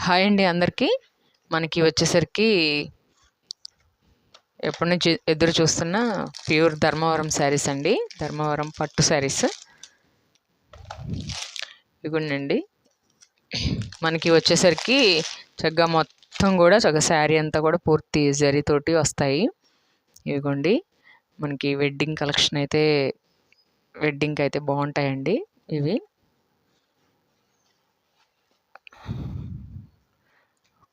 Hi అండి అందరికీ. మనకి వచ్చేసరికి ఎప్పటి నుంచి ఎదురు చూస్తున్న ప్యూర్ ధర్మవరం శారీస్ అండి. ధర్మవరం పట్టు శారీస్ ఇగుండండి. మనకి వచ్చేసరికి చక్కగా మొత్తం కూడా చక్కగా శారీ అంతా కూడా పూర్తి జరీతోటి వస్తాయి. ఇదిగోండి, మనకి వెడ్డింగ్ కలెక్షన్ అయితే వెడ్డింగ్కి అయితే బాగుంటాయండి ఇవి.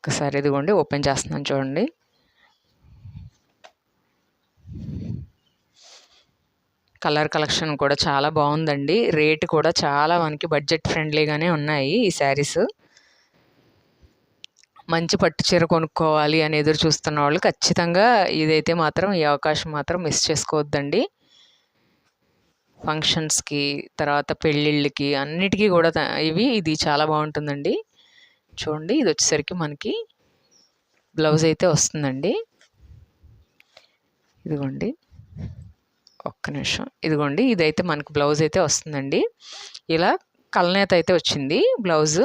ఒకసారి ఇదిగోండి ఓపెన్ చేస్తున్నాను చూడండి. కలర్ కలెక్షన్ కూడా చాలా బాగుందండి. రేట్ కూడా చాలా మనకి బడ్జెట్ ఫ్రెండ్లీగానే ఉన్నాయి ఈ శారీస్. మంచి పట్టు చీర కొనుక్కోవాలి అని ఎదురు చూస్తున్న వాళ్ళు ఖచ్చితంగా ఇదైతే మాత్రం ఈ అవకాశం మాత్రం మిస్ చేసుకోవద్దండి. ఫంక్షన్స్కి, తర్వాత పెళ్ళిళ్ళకి అన్నిటికీ కూడా ఇది చాలా బాగుంటుందండి. చూడండి, ఇది వచ్చేసరికి మనకి బ్లౌజ్ అయితే వస్తుందండి. ఇదిగోండి, ఒక్క నిమిషం. ఇదిగోండి, ఇదైతే మనకి బ్లౌజ్ అయితే వస్తుందండి. ఇలా కలనేత అయితే వచ్చింది బ్లౌజు.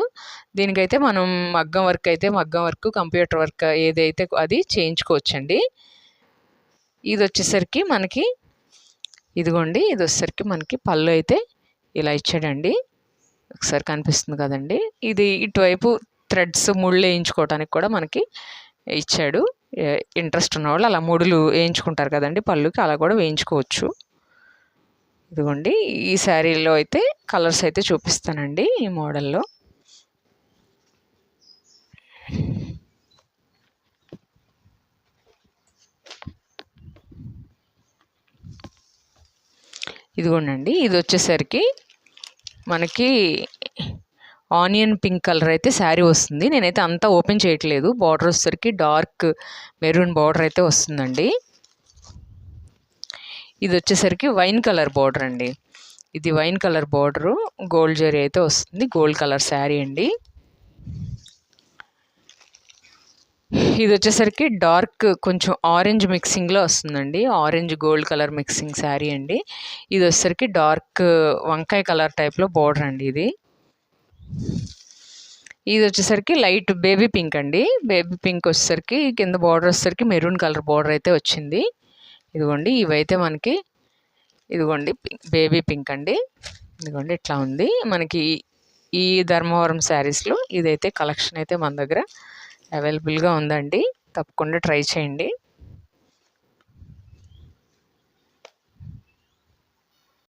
దీనికైతే మనం మగ్గం వర్క్, కంప్యూటర్ వర్క్ ఏదైతే అది చేయించుకోవచ్చండి. ఇది వచ్చేసరికి మనకి ఇదిగోండి, ఇది వచ్చేసరికి మనకి పళ్ళు అయితే ఇలా ఇచ్చాడండి. ఒకసారి కనిపిస్తుంది కదండి. ఇది ఇటువైపు థ్రెడ్స్ ముళ్ళు వేయించుకోవడానికి కూడా మనకి ఇచ్చాడు. ఇంట్రెస్ట్ ఉన్నవాళ్ళు అలా ముడులు వేయించుకుంటారు కదండి పళ్ళుకి, అలా కూడా వేయించుకోవచ్చు. ఇదిగోండి, ఈ శారీలో అయితే కలర్స్ అయితే చూపిస్తానండి ఈ మోడల్లో. ఇదిగోండి, ఇది వచ్చేసరికి మనకి ఆనియన్ పింక్ కలర్ అయితే శారీ వస్తుంది. నేనైతే అంతా ఓపెన్ చేయట్లేదు. బార్డర్ వచ్చేసరికి డార్క్ మెరూన్ బార్డర్ అయితే వస్తుందండి. ఇది వచ్చేసరికి వైన్ కలర్ బార్డర్ అండి. ఇది wine colour border, gold zari అయితే వస్తుంది. గోల్డ్ కలర్ శారీ అండి. ఇది వచ్చేసరికి డార్క్ కొంచెం ఆరెంజ్ మిక్సింగ్లో వస్తుందండి. Orange gold colour mixing sari అండి. ఇది వచ్చేసరికి డార్క్ వంకాయ కలర్ టైప్లో బార్డర్ అండి. ఇది వచ్చేసరికి లైట్ బేబీ పింక్ అండి. బేబీ పింక్ వచ్చేసరికి కింద బార్డర్ వచ్చేసరికి మెరూన్ కలర్ బార్డర్ అయితే వచ్చింది. ఇదిగోండి, ఇవైతే మనకి ఇదిగోండి బేబీ పింక్ అండి. ఇదిగోండి, ఇట్లా ఉంది మనకి ఈ ధర్మవరం శారీస్లో. ఇదైతే కలెక్షన్ అయితే మన దగ్గర అవైలబుల్గా ఉందండి. తప్పకుండా ట్రై చేయండి.